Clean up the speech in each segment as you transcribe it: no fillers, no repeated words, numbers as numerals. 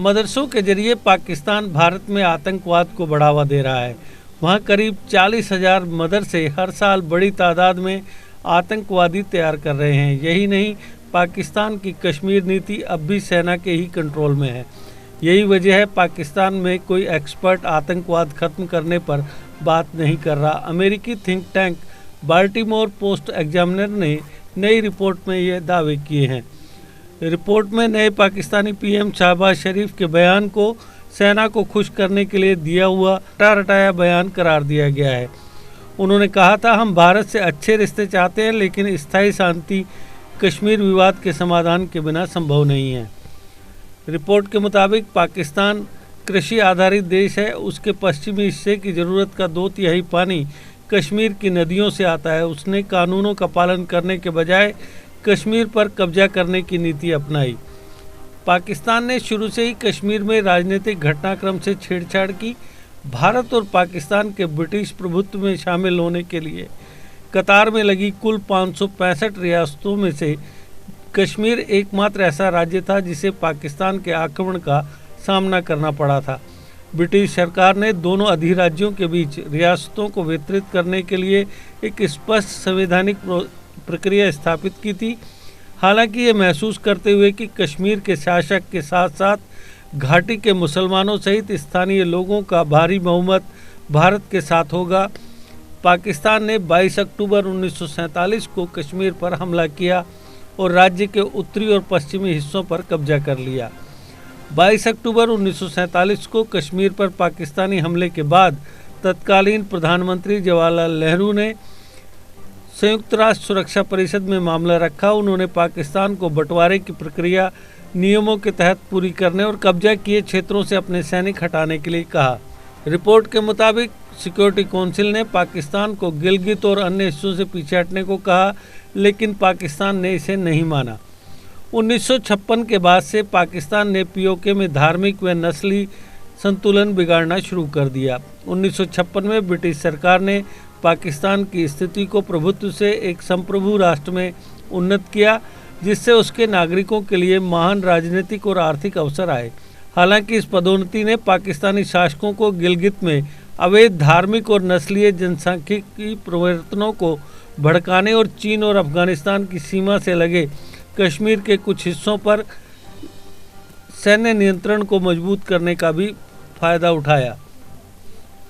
मदरसों के जरिए पाकिस्तान भारत में आतंकवाद को बढ़ावा दे रहा है। वहाँ करीब 40,000 मदरसे हर साल बड़ी तादाद में आतंकवादी तैयार कर रहे हैं। यही नहीं, पाकिस्तान की कश्मीर नीति अब भी सेना के ही कंट्रोल में है। यही वजह है पाकिस्तान में कोई एक्सपर्ट आतंकवाद खत्म करने पर बात नहीं कर रहा। अमेरिकी think tank Baltimore post examiner ने नई रिपोर्ट में ये दावे किए हैं। रिपोर्ट में नए पाकिस्तानी पीएम शहबाज शरीफ के बयान को सेना को खुश करने के लिए दिया हुआ रटा-रटाया बयान करार दिया गया है। उन्होंने कहा था, हम भारत से अच्छे रिश्ते चाहते हैं, लेकिन स्थायी शांति कश्मीर विवाद के समाधान के बिना संभव नहीं है। रिपोर्ट के मुताबिक पाकिस्तान कृषि आधारित देश है। उसके पश्चिमी हिस्से की ज़रूरत का 2/3 पानी कश्मीर की नदियों से आता है। उसने कानूनों का पालन करने के बजाय कश्मीर पर कब्जा करने की नीति अपनाई। पाकिस्तान ने शुरू से ही कश्मीर में राजनीतिक घटनाक्रम से छेड़छाड़ की। भारत और पाकिस्तान के ब्रिटिश प्रभुत्व में शामिल होने के लिए कतार में लगी कुल 565 रियासतों में से कश्मीर एकमात्र ऐसा राज्य था जिसे पाकिस्तान के आक्रमण का सामना करना पड़ा था। ब्रिटिश सरकार ने दोनों अधिराज्यों के बीच रियासतों को वितरित करने के लिए एक स्पष्ट संवैधानिक प्रक्रिया स्थापित की थी। हालांकि ये महसूस करते हुए कि कश्मीर के शासक के साथ साथ घाटी के मुसलमानों सहित स्थानीय लोगों का भारी बहुमत भारत के साथ होगा, पाकिस्तान ने 22 अक्टूबर 1947 को कश्मीर पर हमला किया और राज्य के उत्तरी और पश्चिमी हिस्सों पर कब्जा कर लिया। 22 अक्टूबर 1947 को कश्मीर पर पाकिस्तानी हमले के बाद तत्कालीन प्रधानमंत्री जवाहरलाल नेहरू ने संयुक्त राष्ट्र सुरक्षा परिषद में मामला रखा। उन्होंने पाकिस्तान को बंटवारे की प्रक्रिया नियमों के तहत पूरी करने और कब्जा किए क्षेत्रों से अपने सैनिक हटाने के लिए कहा। रिपोर्ट के मुताबिक सिक्योरिटी काउंसिल ने पाकिस्तान को गिलगित और अन्य हिस्सों से पीछे हटने को कहा, लेकिन पाकिस्तान ने इसे नहीं माना। 1956 के बाद से पाकिस्तान ने पीओके में धार्मिक व नस्ली संतुलन बिगाड़ना शुरू कर दिया। 1956 में ब्रिटिश सरकार ने पाकिस्तान की स्थिति को प्रभुत्व से एक संप्रभु राष्ट्र में उन्नत किया, जिससे उसके नागरिकों के लिए महान राजनीतिक और आर्थिक अवसर आए। हालांकि इस पदोन्नति ने पाकिस्तानी शासकों को गिलगित में अवैध धार्मिक और नस्लीय जनसांख्यिकी प्रवर्तनों को भड़काने और चीन और अफगानिस्तान की सीमा से लगे कश्मीर के कुछ हिस्सों पर सैन्य नियंत्रण को मजबूत करने का भी फायदा उठाया।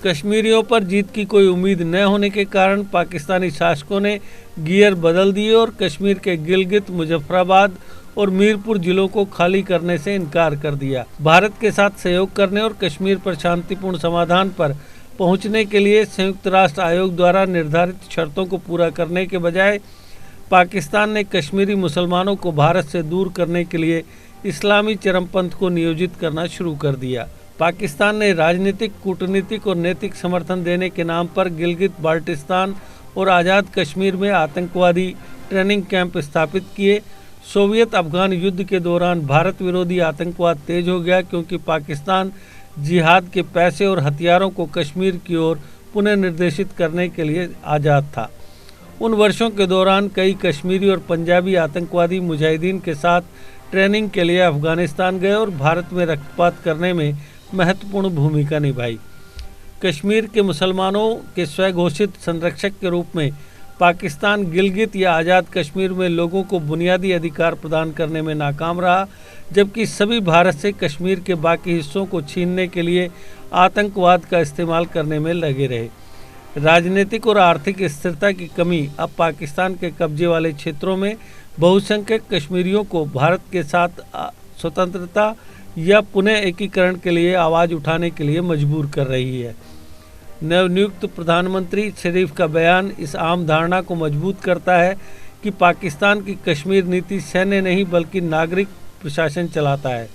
कश्मीरियों पर जीत की कोई उम्मीद न होने के कारण पाकिस्तानी शासकों ने गियर बदल दिए और कश्मीर के गिलगित, मुजफ्फराबाद और मीरपुर जिलों को खाली करने से इनकार कर दिया। भारत के साथ सहयोग करने और कश्मीर पर शांतिपूर्ण समाधान पर पहुंचने के लिए संयुक्त राष्ट्र आयोग द्वारा निर्धारित शर्तों को पूरा करने के बजाय पाकिस्तान ने कश्मीरी मुसलमानों को भारत से दूर करने के लिए इस्लामी चरमपंथ को नियोजित करना शुरू कर दिया। पाकिस्तान ने राजनीतिक, कूटनीतिक और नैतिक समर्थन देने के नाम पर गिलगित, बाल्टिस्तान और आज़ाद कश्मीर में आतंकवादी ट्रेनिंग कैंप स्थापित किए। सोवियत अफगान युद्ध के दौरान भारत विरोधी आतंकवाद तेज हो गया, क्योंकि पाकिस्तान जिहाद के पैसे और हथियारों को कश्मीर की ओर पुनः निर्देशित करने के लिए आज़ाद था। उन वर्षों के दौरान कई कश्मीरी और पंजाबी आतंकवादी मुजाहिदीन के साथ ट्रेनिंग के लिए अफगानिस्तान गए और भारत में रक्तपात करने में महत्वपूर्ण भूमिका निभाई। कश्मीर के मुसलमानों के स्वघोषित संरक्षक के रूप में पाकिस्तान गिलगित या आज़ाद कश्मीर में लोगों को बुनियादी अधिकार प्रदान करने में नाकाम रहा, जबकि सभी भारत से कश्मीर के बाकी हिस्सों को छीनने के लिए आतंकवाद का इस्तेमाल करने में लगे रहे। राजनीतिक और आर्थिक स्थिरता की कमी अब पाकिस्तान के कब्जे वाले क्षेत्रों में बहुसंख्यक कश्मीरियों को भारत के साथ स्वतंत्रता या पुनः एकीकरण के लिए आवाज़ उठाने के लिए मजबूर कर रही है। नवनियुक्त प्रधानमंत्री शरीफ का बयान इस आम धारणा को मजबूत करता है कि पाकिस्तान की कश्मीर नीति सैन्य नहीं बल्कि नागरिक प्रशासन चलाता है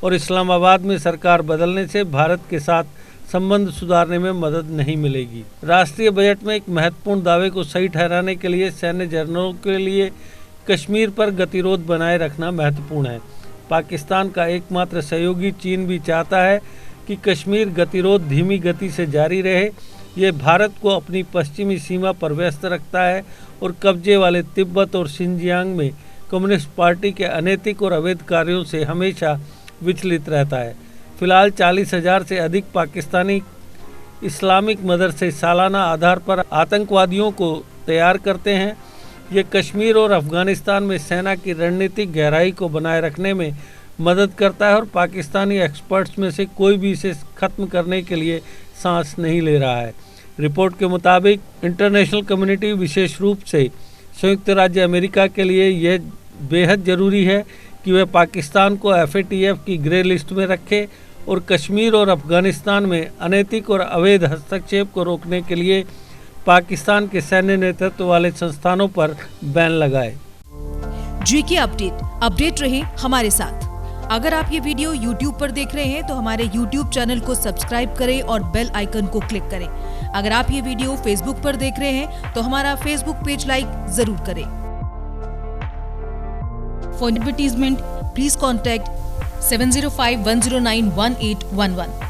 और इस्लामाबाद में सरकार बदलने से भारत के साथ संबंध सुधारने में मदद नहीं मिलेगी। राष्ट्रीय बजट में एक महत्वपूर्ण दावे को सही ठहराने के लिए सैन्य जर्नलों के लिए कश्मीर पर गतिरोध बनाए रखना महत्वपूर्ण है। पाकिस्तान का एकमात्र सहयोगी चीन भी चाहता है कि कश्मीर गतिरोध धीमी गति से जारी रहे। ये भारत को अपनी पश्चिमी सीमा पर व्यस्त रखता है और कब्जे वाले तिब्बत और शिनजियांग में कम्युनिस्ट पार्टी के अनैतिक और अवैध कार्यों से हमेशा विचलित रहता है। फिलहाल 40,000 से अधिक पाकिस्तानी इस्लामिक मदरसे सालाना आधार पर आतंकवादियों को तैयार करते हैं। ये कश्मीर और अफगानिस्तान में सेना की रणनीतिक गहराई को बनाए रखने में मदद करता है और पाकिस्तानी एक्सपर्ट्स में से कोई भी इसे खत्म करने के लिए सांस नहीं ले रहा है। रिपोर्ट के मुताबिक इंटरनेशनल कम्युनिटी, विशेष रूप से संयुक्त राज्य अमेरिका के लिए यह बेहद ज़रूरी है कि वह पाकिस्तान को FATF की ग्रे लिस्ट में रखे और कश्मीर और अफगानिस्तान में अनैतिक और अवैध हस्तक्षेप को रोकने के लिए पाकिस्तान के सैन्य नेतृत्व वाले संस्थानों पर बैन लगाए। GK अपडेट रहे हमारे साथ। अगर आप ये वीडियो YouTube पर देख रहे हैं तो हमारे YouTube चैनल को सब्सक्राइब करें और बेल आइकन को क्लिक करें। अगर आप ये वीडियो Facebook पर देख रहे हैं तो हमारा Facebook पेज लाइक जरूर करें। For advertisement please contact 705-109-1811।